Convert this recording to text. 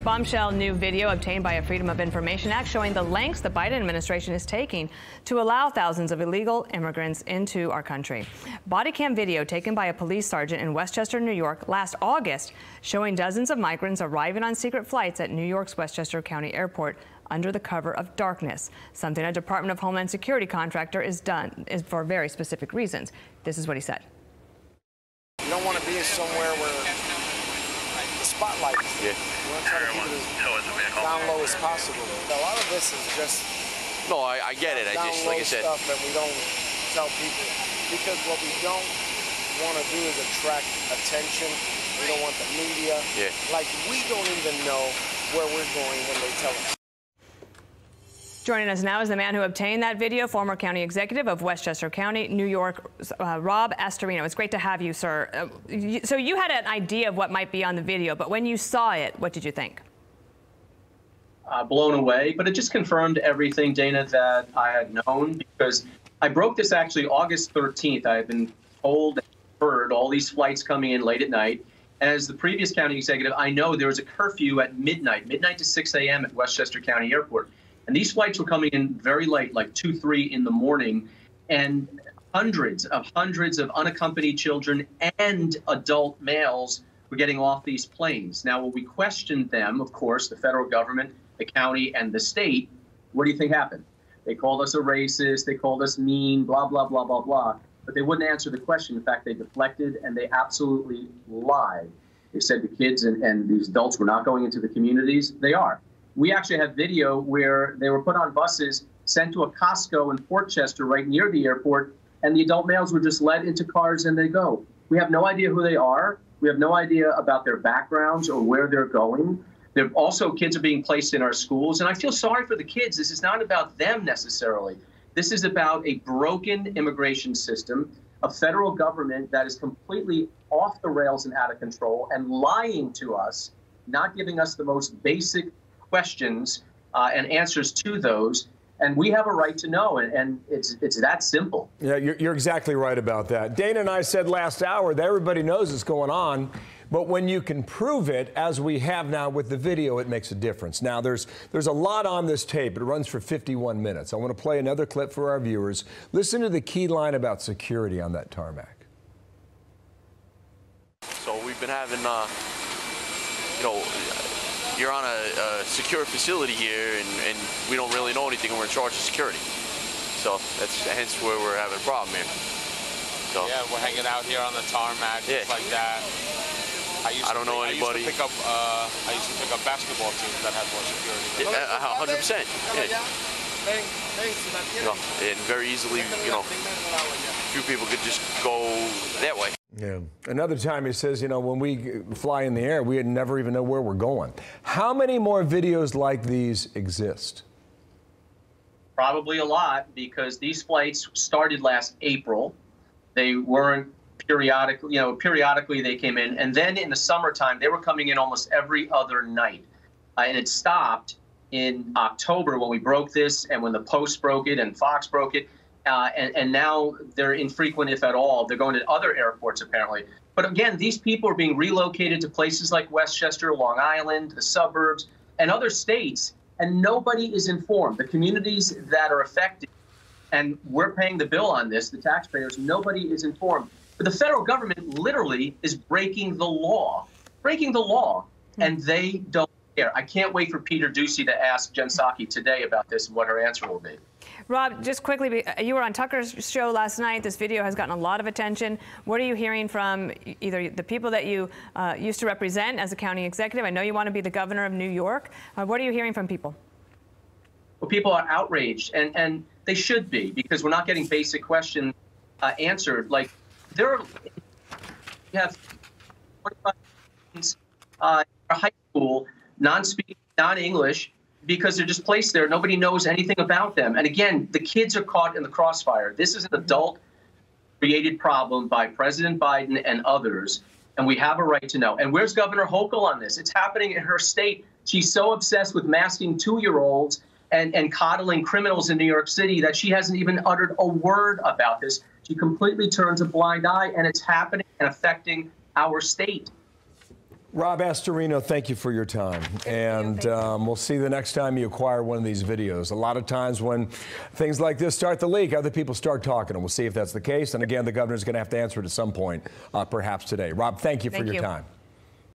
Bombshell new video obtained by a Freedom of Information Act showing the lengths the Biden administration is taking to allow thousands of illegal immigrants into our country. Body cam video taken by a police sergeant in Westchester, New York last August showing dozens of migrants arriving on secret flights at New York's Westchester County Airport under the cover of darkness, something a Department of Homeland Security contractor is for very specific reasons. This is what he said. You don't want to be somewhere where the spotlight is. You want to try to keep it as down low as possible. A lot of this is just no, I get it. I just, like I said, stuff that we don't tell people because what we don't want to do is attract attention. We don't want the media. Yeah. Like we don't even know where we're going when they tell us. Joining us now is the man who obtained that video, former county executive of Westchester County, New York, Rob Astorino. It's great to have you, sir. So you had an idea of what might be on the video, but when you saw it, what did you think? Blown away, but it just confirmed everything, Dana, that I had known, because I broke this actually August 13th. I had been told and heard all these flights coming in late at night. As the previous county executive, I know there was a curfew at midnight to 6 a.m. at Westchester County Airport. And these flights were coming in very late, like 2, 3 in the morning, and hundreds of unaccompanied children and adult males were getting off these planes. Now, when we questioned them, of course, the federal government, the county, and the state, what do you think happened? They called us a racist, they called us mean, blah, blah, blah, blah, blah. But they wouldn't answer the question. In fact, they deflected and they absolutely lied. They said the kids and these adults were not going into the communities. They are. We actually have video where they were put on buses, sent to a Costco in Port Chester right near the airport, and the adult males were just led into cars and they go. We have no idea who they are. We have no idea about their backgrounds or where they're going. There also, kids are being placed in our schools, and I feel sorry for the kids. This is not about them necessarily. This is about a broken immigration system, a federal government that is completely off the rails and out of control and lying to us, not giving us the most basic questions and answers to those, and we have a right to know, and it's that simple. Yeah, you're exactly right about that. Dana and I said last hour that everybody knows what's going on, but when you can prove it, as we have now with the video, it makes a difference. Now, there's a lot on this tape. It runs for 51 minutes. I want to play another clip for our viewers. Listen to the key line about security on that tarmac. So we've been having, you're on a secure facility here, and we don't really know anything, and we're in charge of security. So that's hence where we're having a problem here. So yeah, we're hanging out here on the tarmac, just like that. I don't know anybody. I used to pick up basketball teams that had more security. Yeah, 100%. Yeah. And very easily, few people could just go that way. Yeah. Another time he says, when we fly in the air, we never even know where we're going. How many more videos like these exist? Probably a lot, because these flights started last April. They weren't periodically, periodically they came in. And then in the summertime, they were coming in almost every other night. And it stopped in October when we broke this and when the Post broke it and Fox broke it. And now they're infrequent, if at all. They're going to other airports, apparently. But again, these people are being relocated to places like Westchester, Long Island, the suburbs, and other states, and nobody is informed. The communities that are affected, and we're paying the bill on this, the taxpayers, nobody is informed. But the federal government literally is breaking the law, and they don't care. I can't wait for Peter Doocy to ask Jen Psaki today about this and what her answer will be. Rob, just quickly, you were on Tucker's show last night. This video has gotten a lot of attention. What are you hearing from either the people that you used to represent as a county executive? I know you want to be the governor of New York. What are you hearing from people? Well, people are outraged, and they should be, because we're not getting basic questions answered. Like, you have 25 students in high school, non-speaking, non-English, because they're just placed there. Nobody knows anything about them. And again, the kids are caught in the crossfire. This is an adult-created problem by President Biden and others, and we have a right to know. And where's Governor Hochul on this? It's happening in her state. She's so obsessed with masking 2-year-olds and coddling criminals in New York City that she hasn't even uttered a word about this. She completely turns a blind eye, and it's happening and affecting our state. Rob Astorino, thank you for your time. And we'll see the next time you acquire one of these videos. A lot of times when things like this start to leak, other people start talking, and we'll see if that's the case. And again, the governor's going to have to answer it at some point, perhaps today. Rob, thank you for your time.